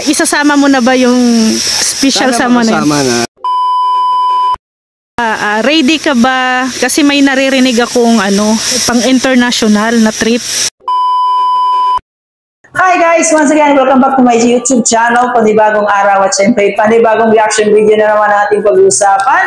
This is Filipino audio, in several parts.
Isasama mo na ba yung special sama na yun? Ready ka ba? Kasi may naririnig akong pang international na trip. Hi guys! Once again, welcome back to my YouTube channel. Panibagong araw at syempre panibagong reaction video na naman ating pag-uusapan.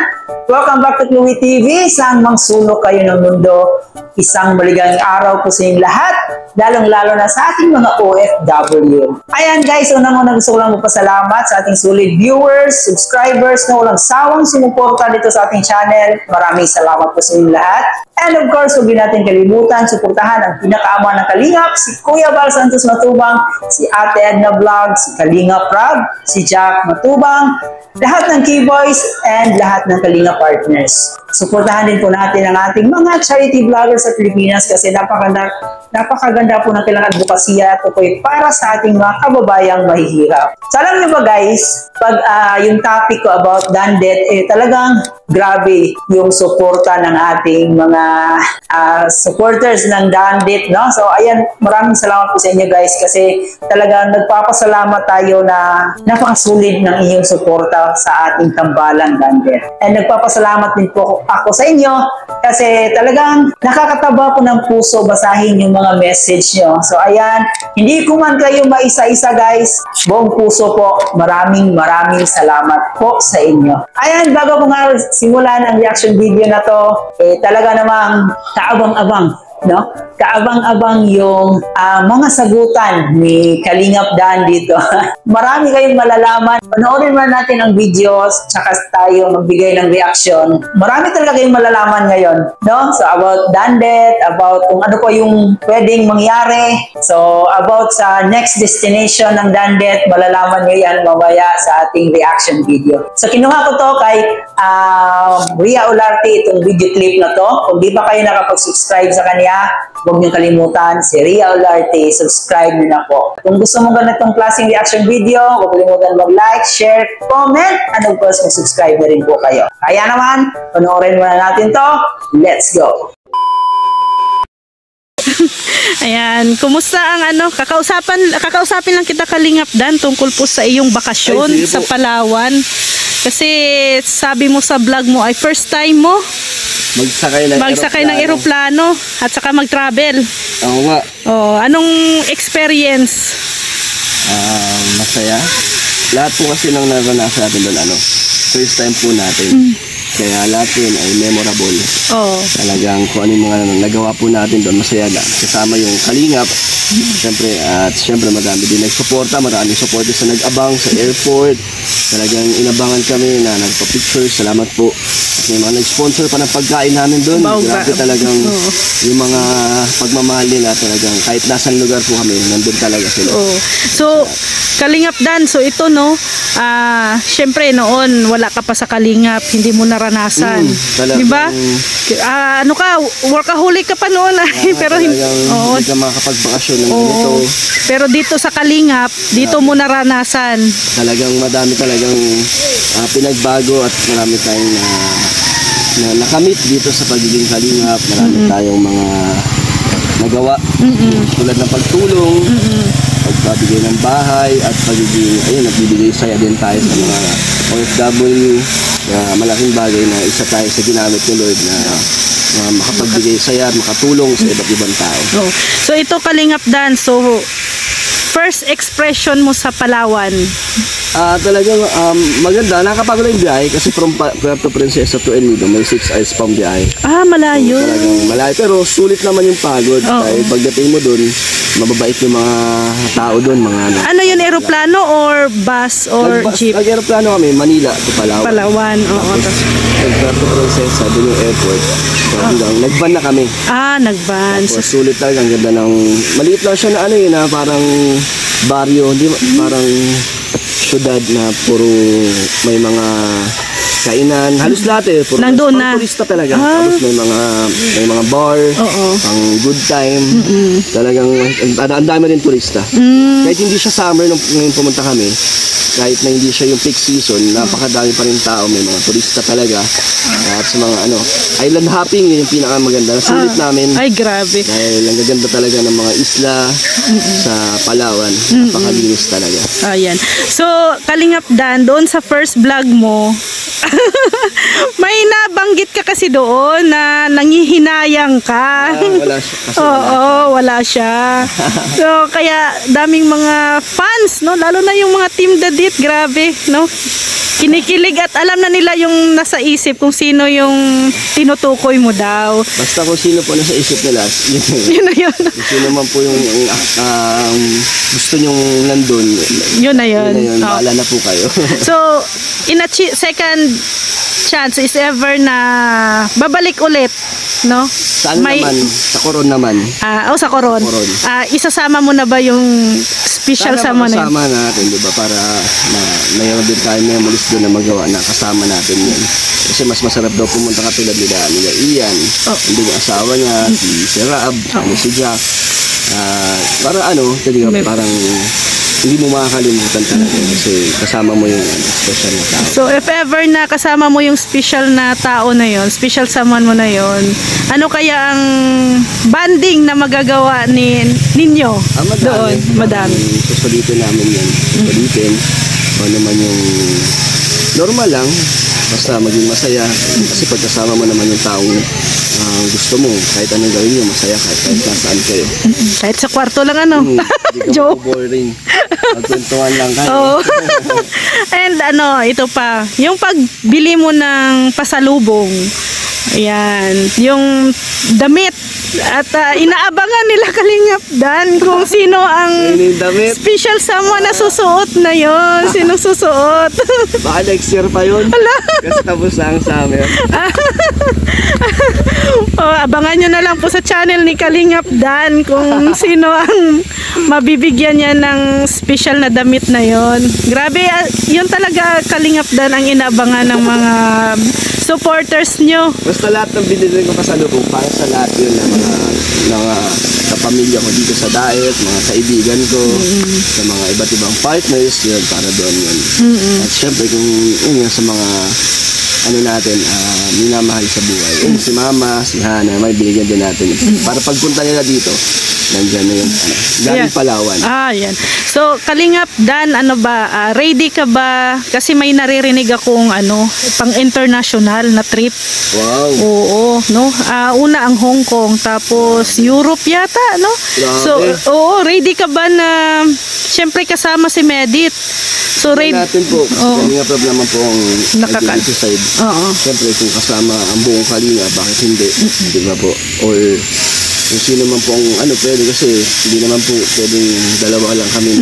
Welcome back to Chloe TV. Saan mang sulok kayo ng mundo, isang maligayang araw po sa inyong lahat, lalong-lalo na sa ating mga OFW. Ayan guys, unang-unang gusto ko lang magpasalamat sa ating solid viewers, subscribers na walang sawang sumuporta dito sa ating channel. Maraming salamat po sa inyong lahat. And of course, huwag natin kalimutan, suportahan ang pinakaama ng Kalingap, si Kuya Val Santos Matubang, si Ate Edna Vlog, si Kalingap Rab, si Jack Matubang, lahat ng K-Boys, and lahat ng Kalingap partners. Suportahan din po natin ang ating mga charity vloggers sa Pilipinas kasi napakaganda po ng kailangan advokasya at po para sa ating mga kababayang mahihirap. So alam niyo ba guys, pag yung topic ko about Dandet, talagang grabe yung suporta ng ating mga supporters ng Dandet, no? So ayan, maraming salamat po sa inyo guys kasi talagang nagpapasalamat tayo na napakasulit ng iyong suporta sa ating tambalang Dandet. And nagpapasalamat din po ako sa inyo kasi talagang nakakataba po ng puso basahin yung mga message nyo. So ayan, hindi ko man kayo maisa-isa guys, buong puso po, maraming salamat po sa inyo. Ayan, bago ko nga simulan ang reaction video na to, talaga namang kaabang-abang, no? Kaabang-abang yung mga sagutan ni Kalingap Dan dito. Marami kayong malalaman. Panoorin man natin ang videos, tsaka tayo magbigay ng reaction. Marami talaga kayong malalaman ngayon, no? So about Dandet, about kung ano po yung pwedeng mangyari. So about sa next destination ng Dandet, malalaman nyo yan mamaya sa ating reaction video. So kinuha ko to kay Ria Olarte, itong video clip na to. Kung di pa kayo nakapag-subscribe sa kanya, huwag niyong kalimutan si Ria Olarte, subscribe niyo na po. Kung gusto mong ganitong klaseng reaction video, huwag kalimutan mag-like, share, comment, and of course, mag-subscribe na rin po kayo. Kaya naman, panoorin muna natin to. Let's go! Ayan, kumusta ang kakausapin lang kita Kalingap Dan tungkol po sa iyong bakasyon sa Palawan. Kasi sabi mo sa vlog mo ay first time mo magsakay ng eroplano at saka mag-travel. Oo nga. Oh, anong experience? Masaya. Lahat po kasi nang naranasan natin doon, first time po natin. Kaya lahat yun ay memorable. Talagang kung ano yung mga nagawa po natin doon, masaya lang. Kasama yung Kalingap. Siyempre madami din nagsuporta, maraming supporters na nag-abang sa airport. Talagang inabangan kami na nagpa-picture. Salamat po. At may mga nag-sponsor pa ng pagkain namin doon. Grabe talagang yung mga pagmamahal nila, talagang kahit nasang lugar po kami, nandun talaga sila. So, Kalingap Dan, so ito siyempre noon wala ka pa sa Kalingap, hindi mo naranasan. Diba? Workaholic ka pa noon. Pero hindi ka makakapagbakasyon ng ganito. Pero dito sa Kalingap, dito mo naranasan. Talagang madami talagang pinagbago at marami tayong na nakamit dito sa pagiging Kalingap. Marami tayong mga nagawa tulad ng pagtulong, pagbibigay ng bahay at nagbibigay saya din tayo sa mga OFW. Malaking bagay na isa tayo sa ginamit ni Lord na makapagbigay saya at makatulong sa iba't ibang tao. So ito Kalingap Dan, so first expression mo sa Palawan? Talagang maganda. Nakapagod yung biyahe kasi from Puerto Princesa to El Nido, may 6 hours pang biyahe. Malayo. Talagang malayo, pero sulit naman yung pagod. Dahil pagdating mo doon, mababait yung mga tao doon. Ano yun, aeroplano or bus or jeep? Nag-aeroplano kami, Manila to Palawan. Palawan, oo. Puerto Princesa, doon yung airport. Nag-van na kami. Nag-van. So, sulit talaga, ang ganda ng... Maliit lang siya na parang baryo, hindi parang syudad na puro may mga kainan, halos lahat eh. Nandun na. Turista talaga. Tapos may mga bar, pang good time. Talagang, ang dami rin turista. Kahit hindi siya summer nung ngayon pumunta kami, kahit na hindi siya yung peak season, napakadami pa rin tao, may mga turista talaga. At sa mga island hopping, yun yung pinakamaganda. Nasulit namin. Ay, grabe. Dahil ang gaganda talaga ng mga isla sa Palawan. Napakalinis talaga. Ayan. So, Kalingap Dan, doon sa first vlog mo, may nabanggit ka kasi doon na nangihinayang ka. Wala siya. Oo, wala siya. So, kaya daming mga fans, no? Lalo na yung mga Team Dadit, grabe, no? Kinikilig at alam na nila yung nasa isip kung sino yung tinutukoy mo daw. Basta kung sino po nasa isip nila, Yun na yun. kung sino man po yung gusto nyong nandun, Yun na yun. bahala na po kayo. So, in a second chance is ever na babalik ulit, no? Saan naman? Sa Coron naman. Sa Coron. Isasama mo na ba yung special sama na yun? Kasama natin, di ba? Para mayroon din tayo memories doon na magawa na kasama natin yun. Kasi mas masarap daw pumunta katulad nila Ian, hindi yung asawa niya, si Rab, si Jack. Para talaga parang hindi mo makakalimutan talaga kasi kasama mo yung special na tao. So if ever na kasama mo yung special na tao na yon, special someone mo na yon, ano kaya ang banding na magagawa ninyo doon? Madami. Susulitin namin yan. Susulitin. O naman yung normal lang. Basta maging masaya. Kasi pagkasama mo naman yung taong gusto mo, kahit anong gawin nyo, masaya kahit nasaan kayo. Kahit sa kwarto lang Hindi ka Joke. boring. Magkwentuhan lang kayo. And ito pa, yung pagbili mo ng pasalubong, ayan, yung damit, at inaabangan nila Kalingap Dan kung sino ang special someone na susuot na yon. Sino susuot? Baka next year pa yun. Kasi tapos na ang summer. Abangan nyo na lang po sa channel ni Kalingap Dan kung sino ang mabibigyan niya ng special na damit na yon. Grabe, yun talaga Kalingap Dan ang inaabangan ng mga supporters nyo. Basta lahat ng binili ko pasalubong para sa lahat yun ng mga kapamilya ko dito sa diet, mga kaibigan ko, sa mga iba't ibang partners, yun, para doon yun. At syempre kung sa mga natin, minamahal sa buhay. Si Mama, si Hana, may binigyan din natin. Para pagpunta nila dito, nandyan na yun. Galing Palawan. Yan. So, Kalingap Dan, ready ka ba? Kasi may naririnig akong pang international na trip. Wow. Oo, no? Una ang Hong Kong, tapos Europe yata, no? Grabe. So, ready ka ba na syempre kasama si Medit? So, ready natin po. Kasi nga problema po ang dito side. Syempre, kung kasama ang buong Kalinga, bakit hindi? Di ba po? Or kung sino man po ang pwede kasi hindi naman po pwedeng dalawa lang kami.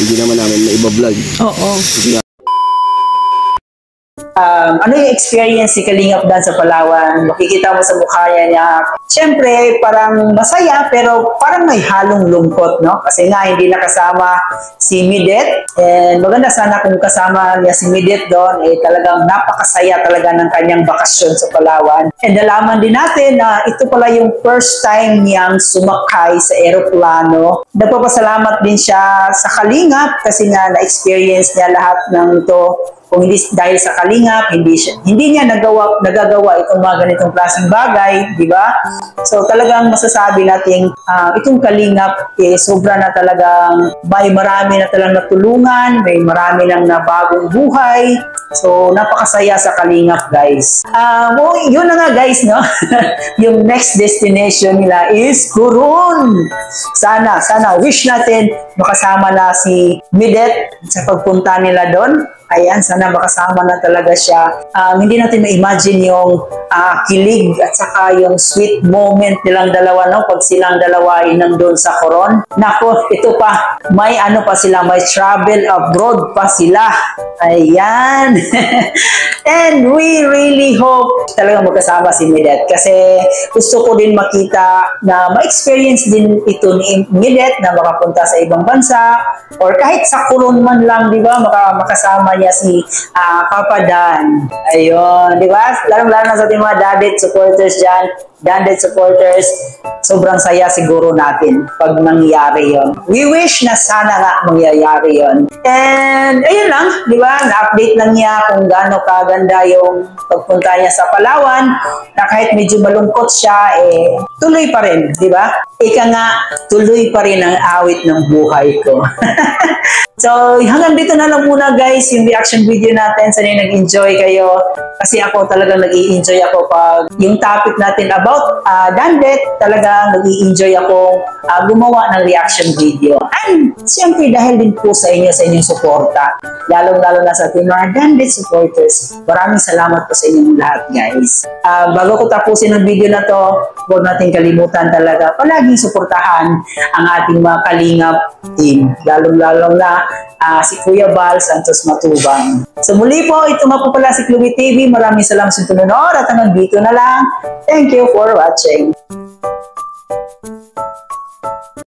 Hindi naman namin na iba-vlog. Oo. Ano yung experience ni Kalingap Dan sa Palawan? Makikita mo sa mukha niya. Siyempre, parang masaya pero parang may halong lungkot, no? Kasi nga, hindi nakasama si Midet. And maganda sana kung kasama niya si Midet doon, talagang napakasaya talaga ng kanyang bakasyon sa Palawan. And nalaman din natin na ito pala yung first time niyang sumakay sa eroplano. Nagpapasalamat din siya sa Kalingap kasi nga na-experience niya lahat ng ito. Kung hindi dahil sa Kalingap, hindi niya nagagawa itong mga ganitong klaseng bagay, di ba? So talagang masasabi natin itong Kalingap sobra na talagang may marami na talagang natulungan, may marami nang nabagong buhay. So napakasaya sa Kalingap, guys. Yun na nga, guys, no? Yung next destination nila is Coron. Sana wish natin makasama na si Midet sa pagpunta nila doon. Ayan, sana makasama na talaga siya. Hindi natin ma-imagine yung kilig at saka yung sweet moment nilang dalawa, no? Pag silang dalawa ay nandun sa Coron. Nako, ito pa, may pa sila, may travel abroad pa sila. Ayan. And we really hope talaga magkasama si Midet kasi gusto ko din makita na ma-experience din ito ni Midet na makapunta sa ibang bansa or kahit sa Coron man lang, di ba? Makasama niya si Papa Dan. Ayun, di ba? Lalo-lalo na sa ating mga Dandet supporters dyan, Dandet supporters, sobrang saya siguro natin pag nangyayari yon. We wish na sana nga mangyayari yon. And ayun lang, di ba? Na-update lang niya kung gaano kaganda yung pagpunta niya sa Palawan, na kahit medyo malungkot siya, tuloy pa rin, di ba? Ika nga, tuloy pa rin ang awit ng buhay ko. So, hanggang dito na lang muna guys yung reaction video natin. Sana nag-enjoy kayo. Kasi ako talagang nag-i-enjoy ako pag yung topic natin about Dandet, talagang nag-i-enjoy ako gumawa ng reaction video. And siyempre dahil din po sa inyong suporta. Lalong-lalo na sa ating mga Dandet supporters. Maraming salamat po sa inyong lahat guys. Bago ko tapusin ang video na to, huwag natin kalimutan talaga palaging suportahan ang ating mga Kalingap team. Lalong-lalo na si Kuya Bal Santos Matubang. So muli po, ito nga po pala si Chloe TV. Maraming salamat sa tununod at hanggang dito na lang. Thank you for watching.